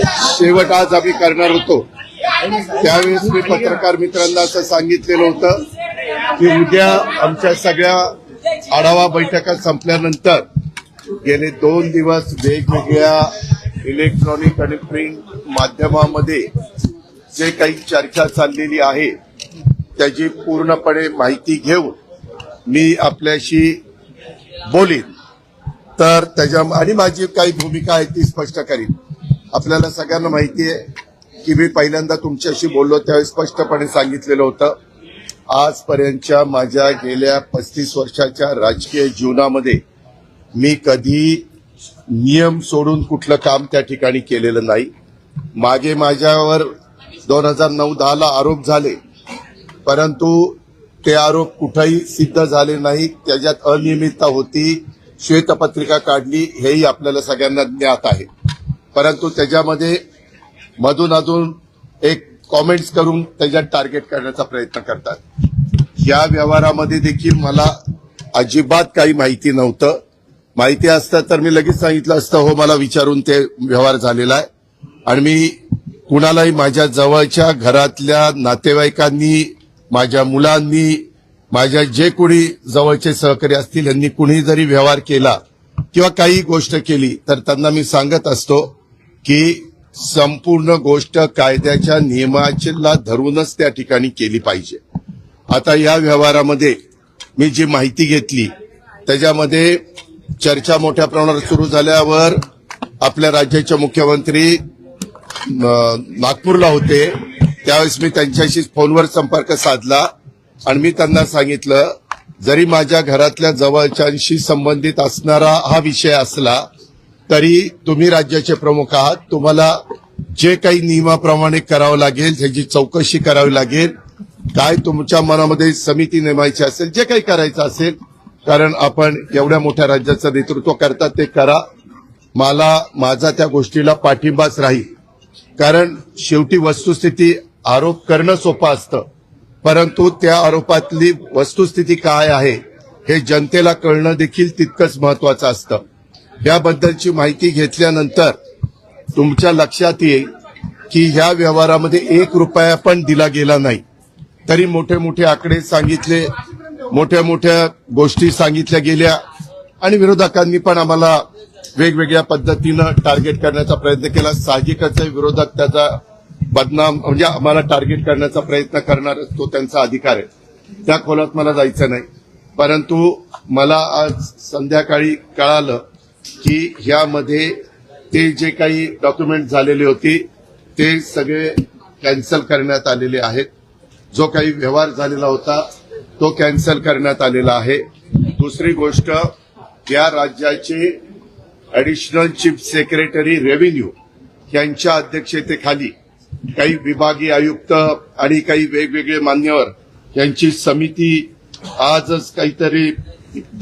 शेवट आज आम्ही करणार होतो त्यावेळेस मी पत्रकार मित्रांना असं सांगितलेलं होतं की उद्या आमच्या सगळ्या आढावा बैठका संपल्यानंतर गेले 2 दिवस वेगवेगळ्या इलेक्ट्रॉनिक आणि प्रिंट माध्यमामध्ये जे काही चर्चा चाललेली आहे त्याची पूर्णपणे माहिती घेऊन मी आपल्याशी बोलीन. तर त्याच्या आणि माझी काही भूमिका आहे ती स्पष्ट करीन. आपल्याला सगळ्यांना माहिती आहे की मी पहिल्यांदा तुमच्याशी बोललो त्यावेळी स्पष्टपणे सांगितलेलं होतं आजपर्यंतच्या माझ्या गेल्या 35 वर्षाच्या राजकीय जीवनामध्ये मी कधी नियम सोडून कुठलं काम त्या ठिकाणी केलेलं नाही. मागे माझ्यावर 2009-10 ला आरोप झाले परंतु ते आरोप कुठेही सिद्ध झाले नाही. त्याच्यात अनियमितता होती, श्वेतपत्रिका काढली, हेही आपल्याला सगळ्यांना ज्ञात आहे. परंतु त्याच्यामध्ये मधून एक कॉमेंट्स करून त्याच्यात टार्गेट करण्याचा प्रयत्न करतात. या व्यवहारामध्ये देखील मला अजिबात काही माहिती नव्हतं. माहिती असतं तर मी लगेच सांगितलं असतं हो मला विचारून ते व्यवहार झालेला आहे. आणि मी कुणालाही माझ्या जवळच्या घरातल्या नातेवाईकांनी, माझ्या मुलांनी, माझ्या जे कोणी जवळचे सहकारी असतील यांनी कुणी जरी व्यवहार केला किंवा काही गोष्ट केली तर त्यांना मी सांगत असतो की संपूर्ण गोष्ट कायद्याच्या नियमाला धरूनच त्या ठिकाणी केली पाहिजे. आता या व्यवहारामध्ये मी जी माहिती घेतली त्याच्यामध्ये चर्चा मोठ्या प्रमाणावर सुरू झाल्यावर आपल्या राज्याचे मुख्यमंत्री नागपूरला होते त्यावेळेस मी त्यांच्याशी फोनवर संपर्क साधला आणि मी त्यांना सांगितलं जरी माझ्या घरातल्या जवळच्यांशी संबंधित असणारा हा विषय असला तरी तुम्ही राज्याचे प्रमुख आहात, तुम्हाला जे काही नियमाप्रमाणे करावं लागेल त्याची चौकशी करावी लागेल. काय तुमच्या मनामध्ये समिती नेमायची असेल, जे काही करायचं असेल, कारण आपण एवढ्या मोठ्या राज्याचं नेतृत्व करतात ते करा. मला माझा त्या गोष्टीला पाठिंबाच राहील. कारण शेवटी वस्तुस्थिती आरोप करणं सोपं असतं परंतु त्या आरोपातली वस्तुस्थिती काय आहे हे जनतेला कळणं देखील तितकंच महत्वाचं असतं. याबद्दलची माहिती घेतल्यानंतर तुमच्या लक्षात येईल की ह्या व्यवहारामध्ये 1 रुपया पण दिला गेला नाही. तरी मोठे मोठे आकडे सांगितले, मोठ्या मोठ्या गोष्टी सांगितल्या गेल्या आणि विरोधकांनी पण आम्हाला वेगवेगळ्या पद्धतीनं टार्गेट करण्याचा प्रयत्न केला. साहजिकच आहे विरोधक त्याचा बदनाम म्हणजे आम्हाला टार्गेट करण्याचा प्रयत्न करणार तो त्यांचा अधिकार आहे. त्या खोलात मला जायचं नाही. परंतु मला आज संध्याकाळी कळालं की ह्यामध्ये ते जे काही डॉक्युमेंट झालेले होते ते सगळे कॅन्सल करण्यात आलेले आहेत. जो काही व्यवहार झालेला होता तो कॅन्सल करण्यात आलेला आहे. दुसरी गोष्ट या राज्याचे ऍडिशनल चीफ सेक्रेटरी रेव्हेन्यू यांच्या अध्यक्षतेखाली काही विभागीय आयुक्त आणि काही वेगवेगळे मान्यवर यांची समिती आजच काहीतरी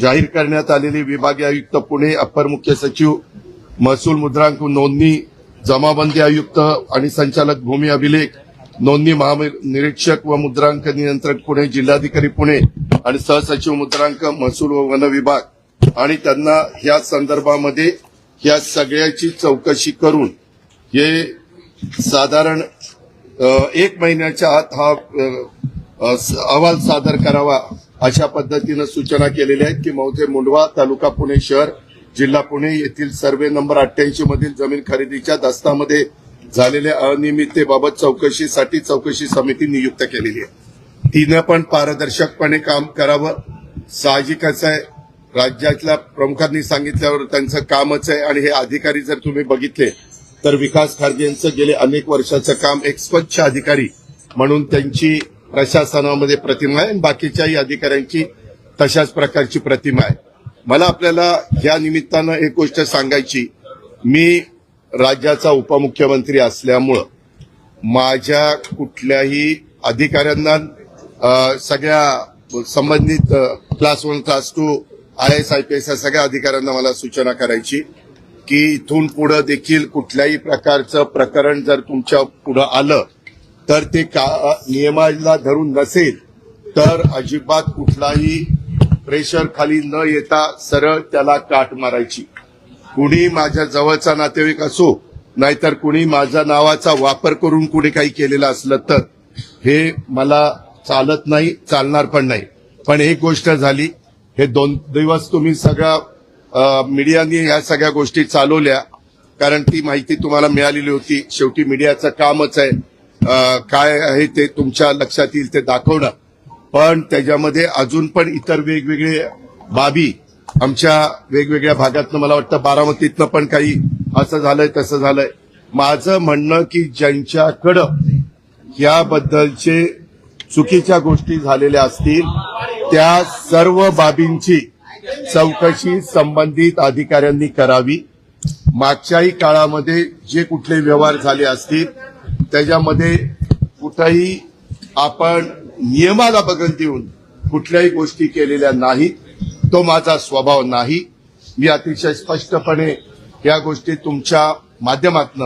जाहीर करण्यात आलेली विभागीय आयुक्त पुणे, अप्पर मुख्य सचिव, महसूल मुद्रांक नोंदणी, जमाबंदी आयुक्त आणि संचालक भूमी अभिलेख, नोंदणी महानिरीक्षक व मुद्रांक नियंत्रक पुणे, जिल्हाधिकारी पुणे आणि सहसचिव मुद्रांक महसूल व वन विभाग आणि त्यांना या संदर्भामध्ये या सगळ्याची चौकशी करून हे साधारण 1 महिन्याच्या आत हा अहवाल सादर करावा अशा पद्धतीनं सूचना केलेल्या आहेत की मौजे मुंडवा तालुका पुणे शहर जिल्हा पुणे येथील सर्वे नंबर 88 मधील जमीन खरेदीच्या दस्तामध्ये झालेल्या अनियमिततेबाबत चौकशीसाठी चौकशी समिती नियुक्त केलेली आहे. तिनं पण पारदर्शकपणे काम करावं. साहजिकच आहे राज्यातल्या प्रमुखांनी सांगितल्यावर त्यांचं कामच आहे. आणि हे अधिकारी जर तुम्ही बघितले तर विकास खारगे यांचं गेले अनेक वर्षाचं काम एक स्वच्छ अधिकारी म्हणून त्यांची प्रशासनामध्ये प्रतिमा आहे आणि बाकीच्याही अधिकाऱ्यांची तशाच प्रकारची प्रतिमा आहे. मला आपल्याला या निमित्तानं एक गोष्ट सांगायची, मी राज्याचा उपमुख्यमंत्री असल्यामुळं माझ्या कुठल्याही अधिकाऱ्यांना सगळ्या संबंधित क्लास 1 क्लास 2 IAS IPS या सगळ्या अधिकाऱ्यांना मला सूचना करायची की इथून पुढे देखील कुठल्याही प्रकारचं प्रकरण जर तुमच्या पुढे आलं तर ते नियमाला धरून नसेल तर अजिबात कुठलाही प्रेशर खाली न येता सरळ त्याला काट मारायची. कुणी माझ्या जवळचा नातेवाईक असो नाहीतर कुणी माझ्या नावाचा वापर करून कुणी काही केलेलं असलं तर हे मला चालत नाही, चालणार पण नाही. पण एक गोष्ट झाली, हे 2 दिवस तुम्ही सगळ्या मीडियाने ह्या सगळ्या गोष्टी चालवल्या, कारण ती माहिती तुम्हाला मिळालेली होती. शेवटी मीडियाचं कामच आहे काय आहे ते तुमच्या लक्षात येईल ते दाखवणं. पण त्याच्यामध्ये अजून पण इतर वेगवेगळे बाबी आमच्या वेगवेगळ्या भागातनं, मला वाटतं बारामतीतनं पण काही असं झालंय तसं झालंय. माझं म्हणणं की ज्यांच्याकडं याबद्दलचे चुकीच्या गोष्टी झालेल्या असतील त्या सर्व बाबींची चौकशी संबंधित अधिकाऱ्यांनी करावी. मागच्याही काळामध्ये जे कुठले व्यवहार झाले असतील त्याच्यामध्ये कुठेही आपण नियमाला बगल देऊन कुठल्याही गोष्टी केलेल्या नाहीत. तो माझा स्वभाव नाही. मी अतिशय स्पष्टपणे या गोष्टी तुमच्या माध्यमातून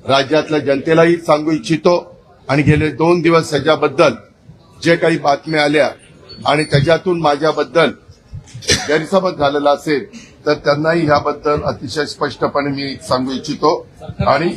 राज्यातल्या जनतेलाही सांगू इच्छितो. आणि गेले 2 दिवस ह्याच्याबद्दल जे काही बातम्या आल्या आणि त्याच्यातून माझ्याबद्दल गैरसमज झालेला असेल तर त्यांनाही याबद्दल अतिशय स्पष्टपणे मी सांगू इच्छितो. आणि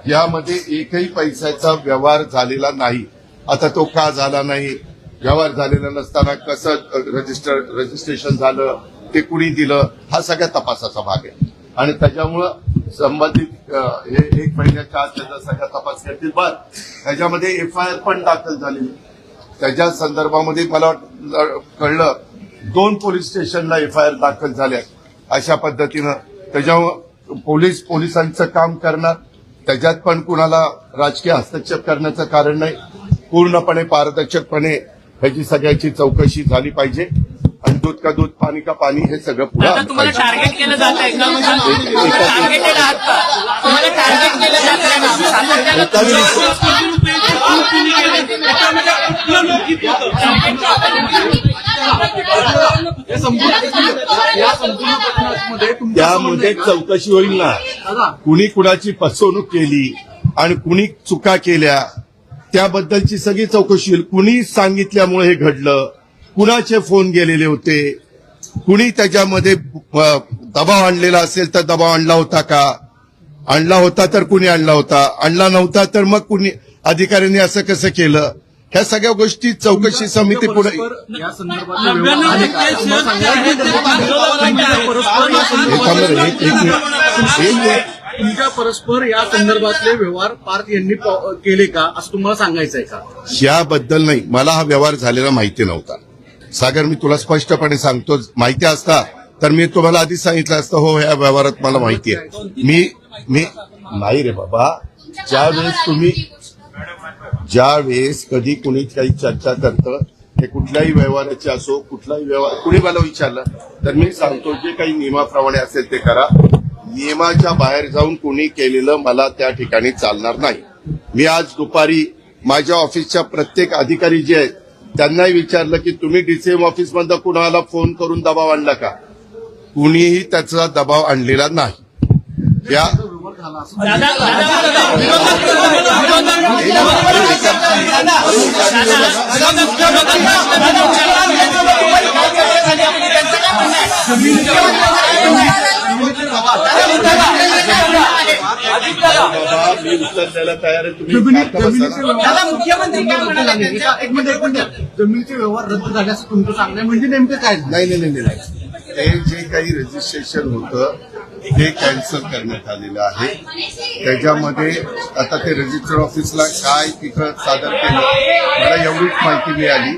यामध्ये एकही पैशाचा व्यवहार झालेला नाही. आता तो का झाला नाही, व्यवहार झालेला नसताना कसं रजिस्ट्रेशन झालं, ते कुणी दिलं, हा सगळ्या तपासाचा भाग आहे. आणि त्याच्यामुळं संबंधित हे 1 महिन्याच्या आत त्याचा सगळा तपास करतील. पण त्याच्यामध्ये एफआयआर पण दाखल झालेली. त्याच्या संदर्भामध्ये मला कळलं 2 पोलीस स्टेशनला एफआयआर दाखल झाल्या. अशा पद्धतीनं त्याच्यामुळं पोलिसांचं काम करणार, त्याच्यात पण कुणाला राजकीय हस्तक्षेप करण्याचं कारण नाही. पूर्णपणे पारदर्शकपणे ह्याची सगळ्याची चौकशी झाली पाहिजे. आणि दूध का दूध, पाणी का पाणी, हे सगळं पुढे आलं तुम्हाला पाहिजे. टार्गेट केलं जात आहे का? टार्गेटेड आहात का? तुम्हाला टार्गेट केलं जात आहे का? त्यामध्ये चौकशी होईल ना. कुणी कुणाची फसवणूक केली आणि कुणी चुका केल्या त्याबद्दलची सगळी चौकशी होईल. कुणी सांगितल्यामुळे हे घडलं, कुणाचे फोन गेलेले होते, कुणी त्याच्यामध्ये दबाव आणलेला असेल तर दबाव आणला होता का, आणला होता तर कुणी आणला होता, आणला नव्हता तर मग कुणी अधिकाऱ्यांनी असं कसं केलं, ह्या सगळ्या गोष्टी चौकशी समिती पुढे. तुमच्या परस्पर या संदर्भातले व्यवहार पार्थ यांनी केले का असं तुम्हाला सांगायचंय का? याबद्दल नाही, मला हा व्यवहार झालेला माहिती नव्हता. सागर, मी तुला स्पष्टपणे सांगतो, माहिती असता तर मी तुम्हाला आधीच सांगितलं असतं हो ह्या व्यवहारात मला माहिती आहे. मी नाही रे बाबा. ज्यावेळेस कधी कुणी काही चर्चा करतं, हे कुठल्याही व्यवहाराचे असो, कुठलाही व्यवहार कुणी मला विचारलं तर मी सांगतो जे काही नियमाप्रमाणे असेल ते करा. नियमाच्या बाहेर जाऊन कुणी केलेलं मला त्या ठिकाणी चालणार नाही. मी आज दुपारी माझ्या ऑफिसच्या प्रत्येक अधिकारी जे आहेत त्यांनाही विचारलं की तुम्ही डीसीएम ऑफिसमधनं कुणाला फोन करून दबाव आणला का? कुणीही त्याचा दबाव आणलेला नाही. या मी उत्तर द्यायला तयार आहे. तुम्ही जमिनीचे व्यवहार रद्द झाले असं तुमचं सांगणं म्हणजे नेमकं काय? नाही. ते जे काही रजिस्ट्रेशन होतं ते कॅन्सल करण्यात आलेलं आहे. त्याच्यामध्ये आता ते रजिस्टर ऑफिसला काय तिथं सादर केलं मला एवढीच माहिती मिळाली.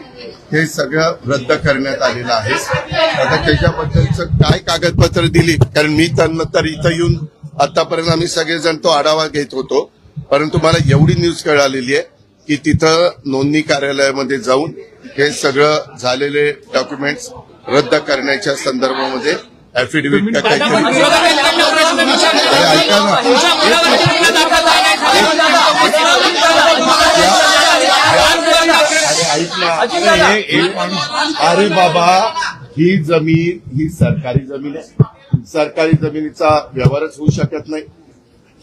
हे सगळं रद्द करण्यात आलेलं आहे. आता त्याच्याबद्दलचं काय कागदपत्र दिली, कारण मी त्यांना तर इथं येऊन आतापर्यंत आम्ही सगळेजण तो आढावा घेत होतो, परंतु मला एवढी न्यूज कळालेली आहे की तिथं नोंदणी कार्यालयामध्ये जाऊन हे सगळं झालेले डॉक्युमेंट्स रद्द करण्याच्या संदर्भामध्ये ॲफिडेव्हिट का काहीतरी ऐका ना. अरे बाबा, ही जमीन ही सरकारी जमीन आहे. सरकारी जमिनीचा व्यवहारच होऊ शकत नाही.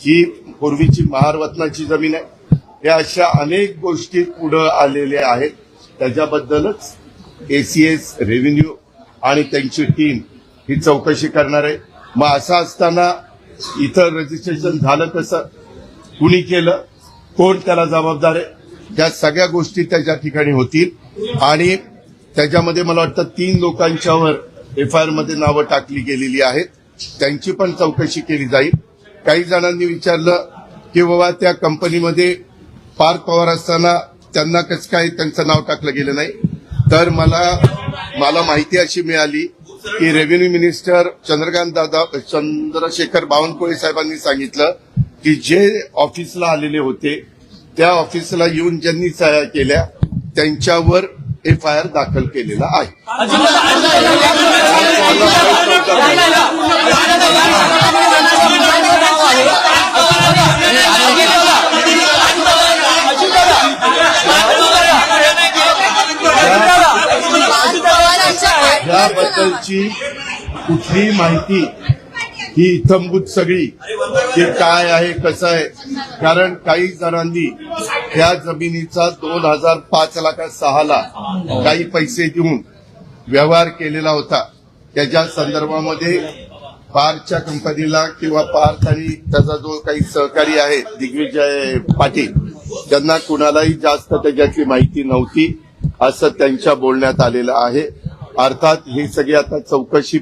ही पूर्वीची महारवतनाची जमीन आहे. या अशा अनेक गोष्टी पुढे आलेल्या आहेत. त्याच्याबद्दलच एसीएस, रेव्हेन्यू आणि त्यांची टीम ही चौकशी करणार आहे. मग असं असताना इथं रजिस्ट्रेशन झालं कसं, कुणी केलं, कोण त्याला जबाबदार आहे, या सगळ्या गोष्टी त्याच्या ठिकाणी होतील. आणि त्याच्यामध्ये मला वाटतं 3 लोकांच्यावर एफआयआर मध्ये नावं टाकली गेलेली आहेत. त्यांची पण चौकशी केली जाईल. काही जणांनी विचारलं की बाबा त्या कंपनीमध्ये पार्थ पवार असताना त्यांना कसं काय त्यांचं नाव टाकलं गेलं नाही. तर मला माहिती अशी मिळाली की रेव्हेन्यू मिनिस्टर चंद्रशेखर बावनकुळे साहेबांनी सांगितलं की जे ऑफिसला आलेले होते त्या ऑफिसला येऊन ज्यांनी सह्या केल्या त्यांच्यावर एफआयआर दाखल केलेला आहे. याबद्दलची कुठली माहिती ही इत्थंभूत सगळी की काय आहे कसं आहे. कारण काही जणांनी त्या जमिनीचा 2005-6 ला काही पैसे देऊन व्यवहार केलेला होता. त्याच्या संदर्भामध्ये पार्थच्या कंपनीला किंवा पार्थ आणि त्याचा जो काही सहकारी आहे दिग्विजय पाटील त्यांना कुणालाही जास्त त्याच्यातली माहिती नव्हती असं त्यांच्या बोलण्यात आलेलं आहे. अर्थात ही सगळी आता चौकशी